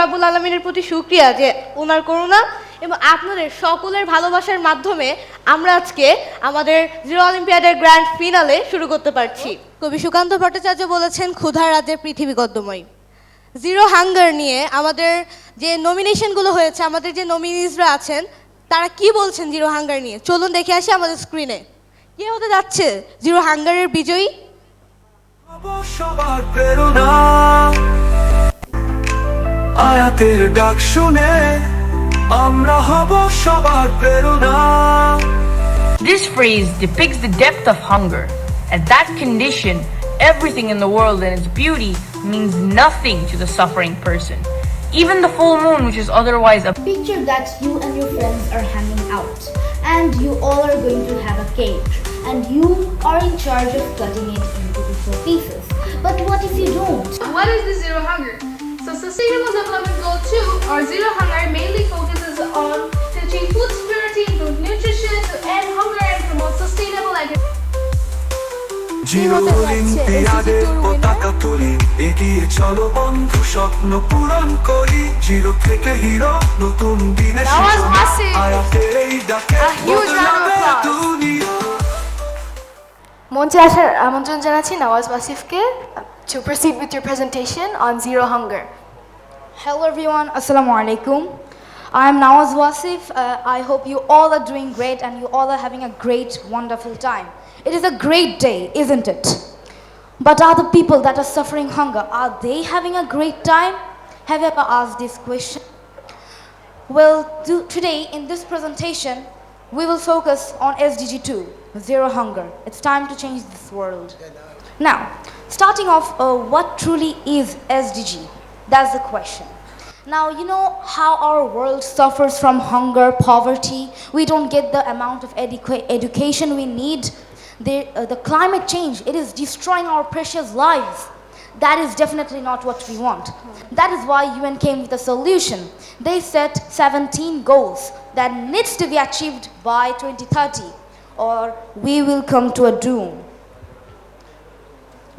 রাব্বুল আলামিনের প্রতি শুকরিয়া যে ওনার করুণা এবং আপনাদের সকলের ভালোবাসার মাধ্যমে আমরা আজকে আমাদের জিরো অলিম্পিয়াডের গ্র্যান্ড ফিনালে শুরু করতে পারছি। কবি সুকান্ত ভট্টাচার্য বলেছেন, ক্ষুধার রাজ্যে পৃথিবী গদ্যময়। জিরো হাঙ্গার নিয়ে আমাদের যে নমিনেশনগুলো হয়েছে, আমাদের যে নমিনিজরা আছেন তারা কি বলছেন জিরো হাঙ্গার নিয়ে, চলুন দেখে আসি আমাদের স্ক্রিনে। কে হতে যাচ্ছে জিরো হাঙ্গারের বিজয়ী? সবার প্রেরণা আয়াতের ডাক শুনে আমরা হব সবার প্রেরণা। This phrase depicts the depth of hunger. At that condition, everything in the world and its beauty means nothing to the suffering person. Even the full moon, which is otherwise a picture that you and your friends are hanging out, and you all are going to have a cake, and you are in charge of cutting it into equal pieces. But what if you don't? What is the zero hunger? So Sustainable Development Goal 2, or zero hunger, mainly focuses on to achieve food security, improve nutrition, to end hunger and promote sustainable agriculture. Zero অলিম্পিয়াডে পতাকা তুলি, এগিয়ে চলো বন্ধু, স্বপ্ন পূরণ করি। Zero থেকে হিরো, নতুন দিনের সূচনা, আয়াতের এই ডাকে বদলাবে দুনিয়া। মঞ্চে আসার আমন্ত্রণ জানাচ্ছি Nawaz ওয়াসিফকে to proceed with your presentation on zero hunger. Hello everyone, Assalamu alaikum. I am Nawaz Wasif. I hope you all are doing great and you all are having a great, wonderful time. It is a great day, isn't it? But are the people that are suffering hunger, are they having a great time? Have you ever asked this question? Well, today in this presentation, we will focus on SDG 2, zero hunger. It's time to change this world. Now, starting off, what truly is SDG? That's the question. Now, you know how our world suffers from hunger, poverty. We don't get the amount of education we need. The climate change, it is destroying our precious lives. That is definitely not what we want. That is why UN came with a solution. They set 17 goals that needs to be achieved by 2030, or we will come to a doom.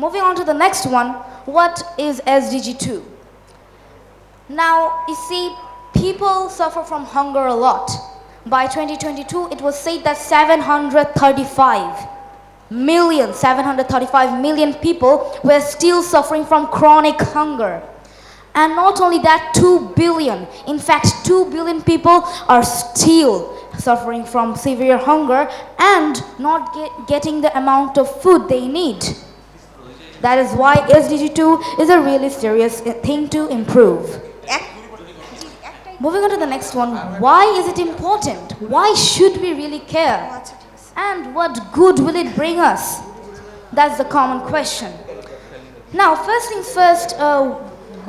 Moving on to the next one, what is SDG 2? Now, you see, people suffer from hunger a lot. By 2022, it was said that 735 million people were still suffering from chronic hunger. And not only that, 2 billion, in fact 2 billion people are still suffering from severe hunger and not getting the amount of food they need. That is why SDG 2 is a really serious thing to improve. Moving on to the next one, why is it important? Why should we really care? And what good will it bring us? That's the common question. Now, first things first,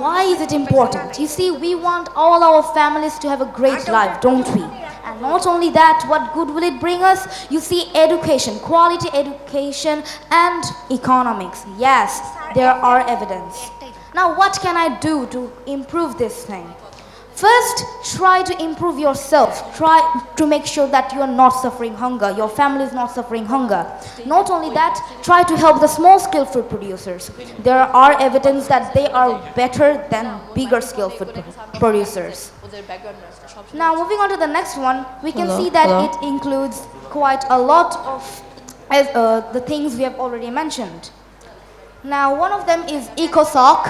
why is it important? You see, we want all our families to have a great life, don't we? And not only that, what good will it bring us? You see, education, quality education and economics. Yes, there are evidence. Now, what can I do to improve this thing? First, try to improve yourself. Try to make sure that you are not suffering hunger, your family is not suffering hunger. Not only that, try to help the small-scale food producers. There are evidence that they are better than bigger-scale food producers. Now, moving on to the next one, we can see that it includes quite a lot of the things we have already mentioned. Now, one of them is EcoSoc.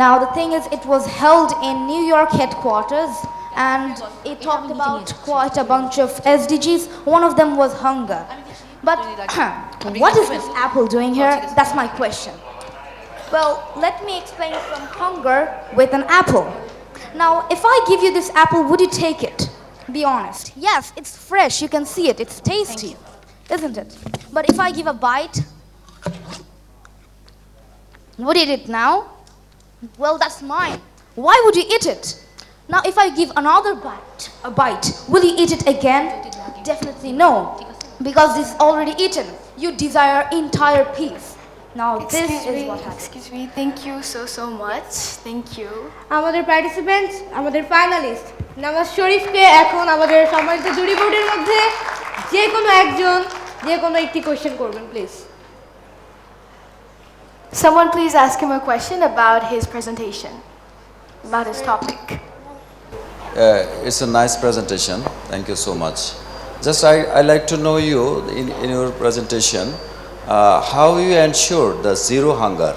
Now, the thing is, it was held in New York headquarters and it talked about quite a bunch of SDGs. One of them was hunger. But what is this apple doing here? That's my question. Well, let me explain from hunger with an apple. Now, if I give you this apple, would you take it? Be honest. Yes, it's fresh. You can see it. It's tasty, isn't it? But if I give a bite, would you eat it now? Well, that's mine. Why would you eat it? Now, if I give another bite, will you eat it again? Definitely no, because this is already eaten. You desire entire piece. Now, this is what happens. Excuse me, thank you so much. Thank you. আমাদের participants, আমাদের finalist Nawaz শরীফকে এখন আমাদের সম্মানিত জুরি বোর্ডের মধ্যে যে কোনো একজন যে কোনো একটি কোশ্চেন করবেন please. Someone please ask him a question about his presentation. about his topic. It's a nice presentation. Thank you so much. Just I like to know you in your presentation, how you ensure the zero hunger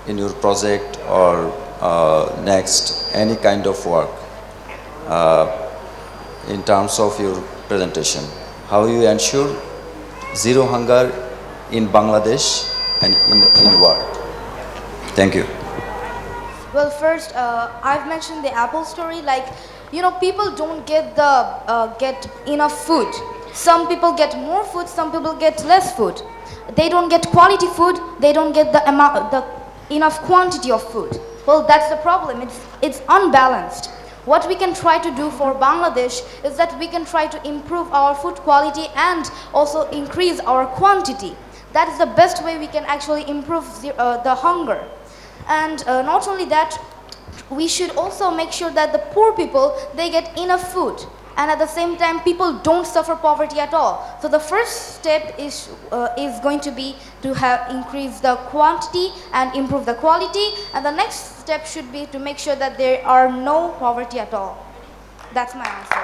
in your project or next any kind of work in terms of your presentation. How you ensure zero hunger in Bangladesh and in the world. Thank you. Well, first, I've mentioned the apple story. Like, people don't get enough food. Some people get more food. Some people get less food. They don't get quality food. They don't get the enough quantity of food. Well, that's the problem. It's unbalanced. What we can try to do for Bangladesh is that we can try to improve our food quality and also increase our quantity. That is the best way we can actually improve the hunger. And not only that, we should also make sure that the poor people, they get enough food. And at the same time, people don't suffer poverty at all. So the first step is going to be to increase the quantity and improve the quality. And the next step should be to make sure that there are no poverty at all. That's my answer.